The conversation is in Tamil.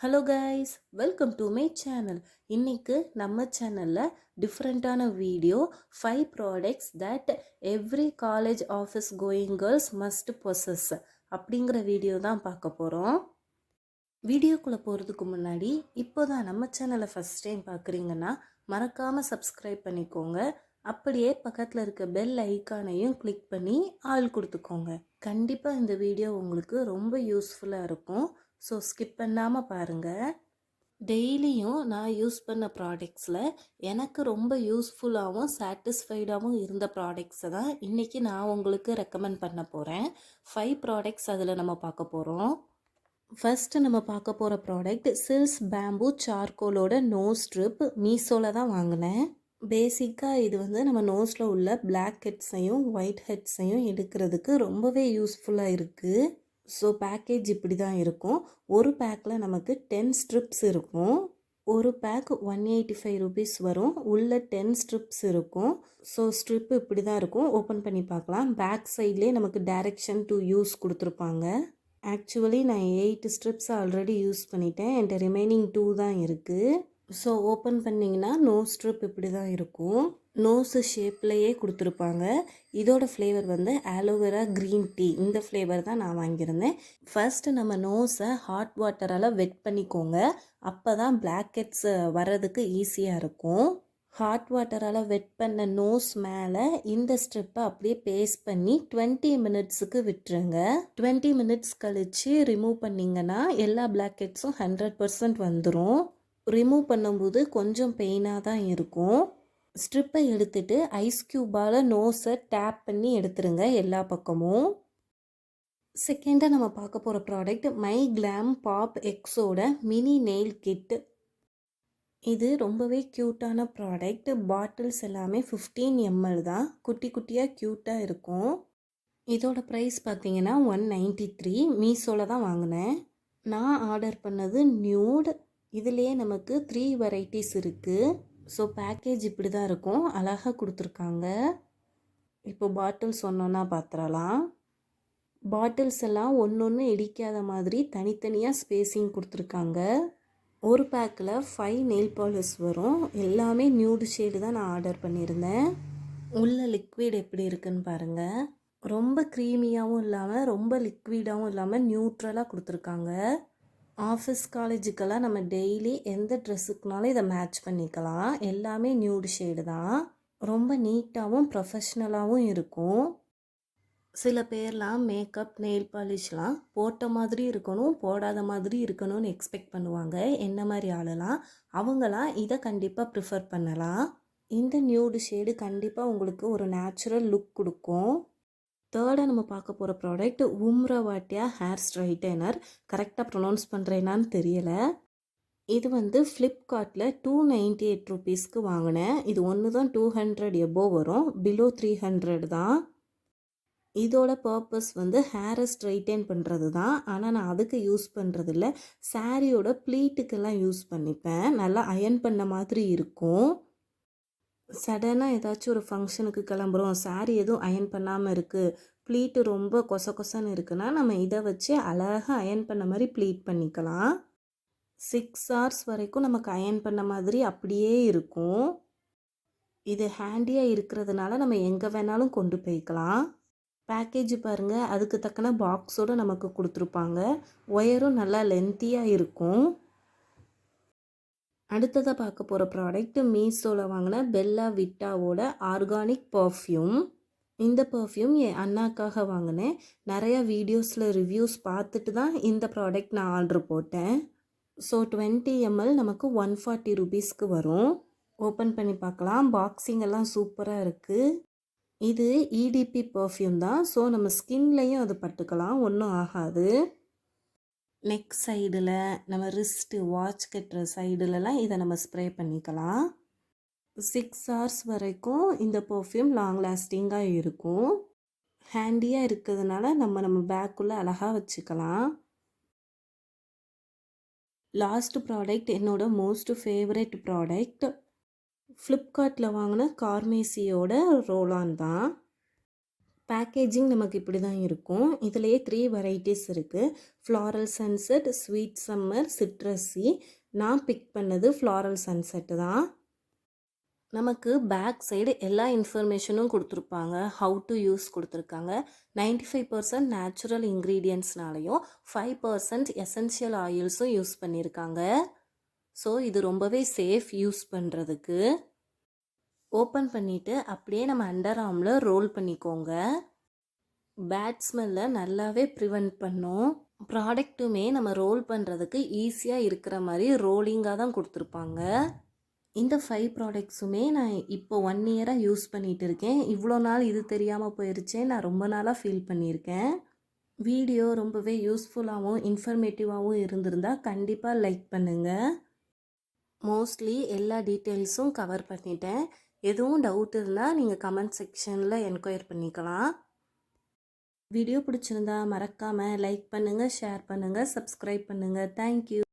Hello guys, welcome to my channel. இன்னைக்கு நம்ம சேனலில் டிஃப்ரெண்ட்டான video 5 products that every college office going girls must possess அப்படிங்கிற வீடியோ தான் பார்க்க போகிறோம். வீடியோக்குள்ளே போகிறதுக்கு முன்னாடி இப்போ தான் நம்ம சேனலை ஃபஸ்ட் டைம் பார்க்குறீங்கன்னா மறக்காமல் சப்ஸ்கிரைப் பண்ணிக்கோங்க. அப்படியே பக்கத்தில் இருக்க பெல் ஐக்கானையும் கிளிக் பண்ணி ஆள் கொடுத்துக்கோங்க. கண்டிப்பாக இந்த வீடியோ உங்களுக்கு ரொம்ப யூஸ்ஃபுல்லாக இருக்கும். ஸோ ஸ்கிப் பண்ணாமல் பாருங்கள். டெய்லியும் நான் யூஸ் பண்ண ப்ராடக்ட்ஸில் எனக்கு ரொம்ப யூஸ்ஃபுல்லாகவும் சாட்டிஸ்ஃபைடாகவும் இருந்த ப்ராடக்ட்ஸை தான் இன்றைக்கி நான் உங்களுக்கு ரெக்கமெண்ட் பண்ண போகிறேன். 5 ப்ராடக்ட்ஸ் அதில் நம்ம பார்க்க போகிறோம். ஃபஸ்ட்டு நம்ம பார்க்க போகிற ப்ராடக்ட் சில்ஸ் பேம்பூ சார்கோலோட நோஸ் ஸ்ட்ரிப். மீஷோவில் தான் வாங்கினேன். பேசிக்காக இது நம்ம நோஸில் உள்ள பிளாக் ஹெட்ஸையும் ஒயிட் ஹெட்ஸையும் எடுக்கிறதுக்கு ரொம்பவே யூஸ்ஃபுல்லாக இருக்குது. ஸோ பேக்கேஜ் இப்படி தான் இருக்கும். ஒரு பேக்கில் நமக்கு 10 ஸ்ட்ரிப்ஸ் இருக்கும். ஒரு பேக் 185 ருபீஸ் வரும். உள்ள 10 ஸ்ட்ரிப்ஸ் இருக்கும். ஸோ ஸ்ட்ரிப் இப்படி தான் இருக்கும். ஓப்பன் பண்ணி பார்க்கலாம். பேக் சைட்லேயே நமக்கு டைரெக்ஷன் டு யூஸ் கொடுத்துருப்பாங்க. ஆக்சுவலி நான் 8 ஸ்ட்ரிப்ஸ் ஆல்ரெடி யூஸ் பண்ணிட்டேன். என்கிட்ட ரிமைனிங் 2 தான் இருக்குது. ஸோ ஓப்பன் பண்ணிங்கன்னா நோஸ் ஸ்ட்ரிப் இப்படி தான் இருக்கும். நோஸு ஷேப்லேயே கொடுத்துருப்பாங்க. இதோட ஃப்ளேவர் ஆலோவேரா க்ரீன் டீ. இந்த ஃப்ளேவர் தான் நான் வாங்கியிருந்தேன். ஃபர்ஸ்ட்டு நம்ம நோஸை ஹாட் வாட்டரால் வெட் பண்ணிக்கோங்க. அப்போ தான் பிளாக் ஹெட்ஸ் வர்றதுக்கு ஈஸியாக இருக்கும். ஹாட் வாட்டரால் வெட் பண்ண நோஸ் மேலே இந்த ஸ்ட்ரிப்பை அப்படியே பேஸ்ட் பண்ணி 20 மினிட்ஸுக்கு விட்டுருங்க. 20 மினிட்ஸ் கழித்து ரிமூவ் பண்ணிங்கன்னா எல்லா பிளாக் ஹெட்ஸும் 100% வந்துடும். ரிமூவ் பண்ணும்போது கொஞ்சம் பெயினாக தான் இருக்கும். ஸ்ட்ரிப்பை எடுத்துட்டு ஐஸ் க்யூபால் நோஸை டேப் பண்ணி எடுத்துருங்க எல்லா பக்கமும். செகண்டாக நம்ம பார்க்க போகிற ப்ராடக்ட் மை கிளாம் பாப் எக்ஸோட மினி நெயில் கிட். இது ரொம்பவே க்யூட்டான ப்ராடக்ட். பாட்டில்ஸ் எல்லாமே 15 ml தான். குட்டி குட்டியாக க்யூட்டாக இருக்கும். இதோட ப்ரைஸ் பார்த்தீங்கன்னா 193. மீஷோவில் தான் வாங்கினேன். நான் ஆர்டர் பண்ணது நியூட். இதுலேயே நமக்கு 3 வெரைட்டிஸ் இருக்குது. ஸோ பேக்கேஜ் இப்படி தான் இருக்கும். அழகாக கொடுத்துருக்காங்க. இப்போ பாட்டில்ஸ் ஒன்றா பார்த்துடலாம். பாட்டில்ஸ் எல்லாம் ஒன்று இடிக்காத மாதிரி தனித்தனியாக ஸ்பேஸிங் கொடுத்துருக்காங்க. ஒரு பேக்கில் 5 நெயில் பாலிஷ் வரும். எல்லாமே நியூடு ஷேடு தான் நான் ஆர்டர் பண்ணியிருந்தேன். உள்ள லிக்விட் எப்படி இருக்குன்னு பாருங்கள். ரொம்ப க்ரீமியாகவும் இல்லாமல் ரொம்ப லிக்விடாகவும் இல்லாமல் நியூட்ரலாக கொடுத்துருக்காங்க. ஆஃபீஸ் காலேஜுக்கெல்லாம் நம்ம டெய்லி எந்த ட்ரெஸ்ஸுக்குனாலும் இதை மேட்ச் பண்ணிக்கலாம். எல்லாமே நியூடு ஷேடு தான். ரொம்ப நீட்டாகவும் ப்ரொஃபஷ்னலாகவும் இருக்கும். சில பேர்லாம் மேக்கப் நெயில் பாலிஷ்லாம் போட்ட மாதிரி இருக்கணும், போடாத மாதிரி இருக்கணும்னு எக்ஸ்பெக்ட் பண்ணுவாங்க. என்ன மாதிரி ஆளலாம் அவங்களாம் இதை கண்டிப்பாக ப்ரிஃபர் பண்ணலாம். இந்த நியூடு ஷேடு கண்டிப்பாக உங்களுக்கு ஒரு நேச்சுரல் லுக் கொடுக்கும். தேர்டாக நம்ம பார்க்க போகிற ப்ராடக்ட் உம்ரவாட்டியா ஹேர் ஸ்ட்ரைட்டனர். கரெக்டாக ப்ரொனவுன்ஸ் பண்ணுறேனான்னு தெரியலை. இது ஃப்ளிப்கார்ட்டில் 298 ருபீஸ்க்கு வாங்கினேன். இது ஒன்று தான் 200 எபோவ் வரும். பிலோ 300 தான். இதோட பர்பஸ் ஹேரை ஸ்ட்ரைட்டன் பண்ணுறது தான். ஆனால் நான் அதுக்கு யூஸ் பண்ணுறதில்ல. சாரியோட ப்ளீட்டுக்கெல்லாம் யூஸ் பண்ணிப்பேன். நல்லா அயர்ன் பண்ண மாதிரி இருக்கும். சடனாக ஏதாச்சும் ஒரு ஃபங்க்ஷனுக்கு கிளம்புறோம், சாரீ எதுவும் அயர்ன் பண்ணாமல் இருக்குது, ப்ளீட்டு ரொம்ப கொசன்னு இருக்குன்னா நம்ம இதை வச்சு அழகாக அயர்ன் பண்ண மாதிரி ப்ளீட் பண்ணிக்கலாம். 6 hours வரைக்கும் நமக்கு அயர்ன் பண்ண மாதிரி அப்படியே இருக்கும். இது ஹேண்டியாக இருக்கிறதுனால நம்ம எங்கே வேணாலும் கொண்டு போய்க்கலாம். பேக்கேஜ் பாருங்கள். அதுக்கு தக்கன பாக்ஸோடு நமக்கு கொடுத்துருப்பாங்க. ஒயரும் நல்லா லென்த்தியாக இருக்கும். அடுத்ததாக பார்க்க போகிற ப்ராடக்ட் மீஷோவில் வாங்கின பெல்லா விட்டாவோட ஆர்கானிக் பர்ஃப்யூம். இந்த பர்ஃப்யூம் என் அண்ணாக்காக வாங்கினேன். நிறையா வீடியோஸில் ரிவ்யூஸ் பார்த்துட்டு தான் இந்த ப்ராடக்ட் நான் ஆர்டர் போட்டேன். ஸோ 20 ml நமக்கு 140 ருபீஸ்க்கு வரும். ஓப்பன் பண்ணி பார்க்கலாம். பாக்ஸிங் எல்லாம் சூப்பராக இருக்குது. இது இடிபி பர்ஃப்யூம் தான். ஸோ நம்ம ஸ்கின்லையும் அது பட்டுக்கலாம், ஒன்றும் ஆகாது. நெக் சைடில், நம்ம ரிஸ்ட்டு வாட்ச் கட்டுற சைடுலலாம் இதை நம்ம ஸ்ப்ரே பண்ணிக்கலாம். 6 hours வரைக்கும் இந்த பர்ஃப்யூம் லாங் லாஸ்டிங்காக இருக்கும். ஹேண்டியாக இருக்கிறதுனால நம்ம பேக்குள்ளே அழகாக வச்சுக்கலாம். லாஸ்ட் ப்ராடக்ட் என்னோட மோஸ்ட் ஃபேவரட் ப்ராடக்ட். ஃப்ளிப்கார்ட்டில் வாங்கின கார்மேசியோட ரோலான் தான். பேக்கேஜிங் நமக்கு இப்படி தான் இருக்கும். இதுலேயே 3 வெரைட்டிஸ் இருக்குது. Floral sunset, sweet summer, citrusy. நான் பிக் பண்ணது ஃப்ளாரல் சன்செட்டு தான். நமக்கு பேக் சைடு எல்லா இன்ஃபர்மேஷனும் கொடுத்துருப்பாங்க. ஹவு டு யூஸ் கொடுத்துருக்காங்க. 95% நேச்சுரல் இன்க்ரீடியன்ட்ஸ்னாலையும் 5% எசென்ஷியல் ஆயில்ஸும் யூஸ் பண்ணியிருக்காங்க. ஸோ இது ரொம்பவே சேஃப் யூஸ் பண்ணுறதுக்கு. ஓப்பன் பண்ணிவிட்டு அப்படியே நம்ம அண்டர் ஆர்மில் ரோல் பண்ணிக்கோங்க. பேட் ஸ்மெல்லை நல்லாவே ப்ரிவெண்ட் பண்ணும். ப்ராடக்ட்டுமே நம்ம ரோல் பண்ணுறதுக்கு ஈஸியாக இருக்கிற மாதிரி ரோலிங்காக தான் கொடுத்துருப்பாங்க. இந்த 5 ப்ராடக்ட்ஸுமே நான் இப்போ 1 இயராக யூஸ் பண்ணிகிட்டு இருக்கேன். இவ்வளோ நாள் இது தெரியாமல் போயிருச்சே, நான் ரொம்ப நாளாக ஃபீல் பண்ணியிருக்கேன். வீடியோ ரொம்பவே யூஸ்ஃபுல்லாகவும் இன்ஃபர்மேட்டிவாகவும் இருந்திருந்தால் கண்டிப்பாக லைக் பண்ணுங்கள். மோஸ்ட்லி எல்லா டீட்டெயில்ஸும் கவர் பண்ணிட்டேன். எதுவும் டவுட் இருந்தால் நீங்கள் கமெண்ட் செக்ஷனில் என்கொயர் பண்ணிக்கலாம். வீடியோ பிடிச்சிருந்தா மறக்காமல் லைக் பண்ணுங்கள், ஷேர் பண்ணுங்கள், சப்ஸ்கிரைப் பண்ணுங்கள். தேங்க்யூ.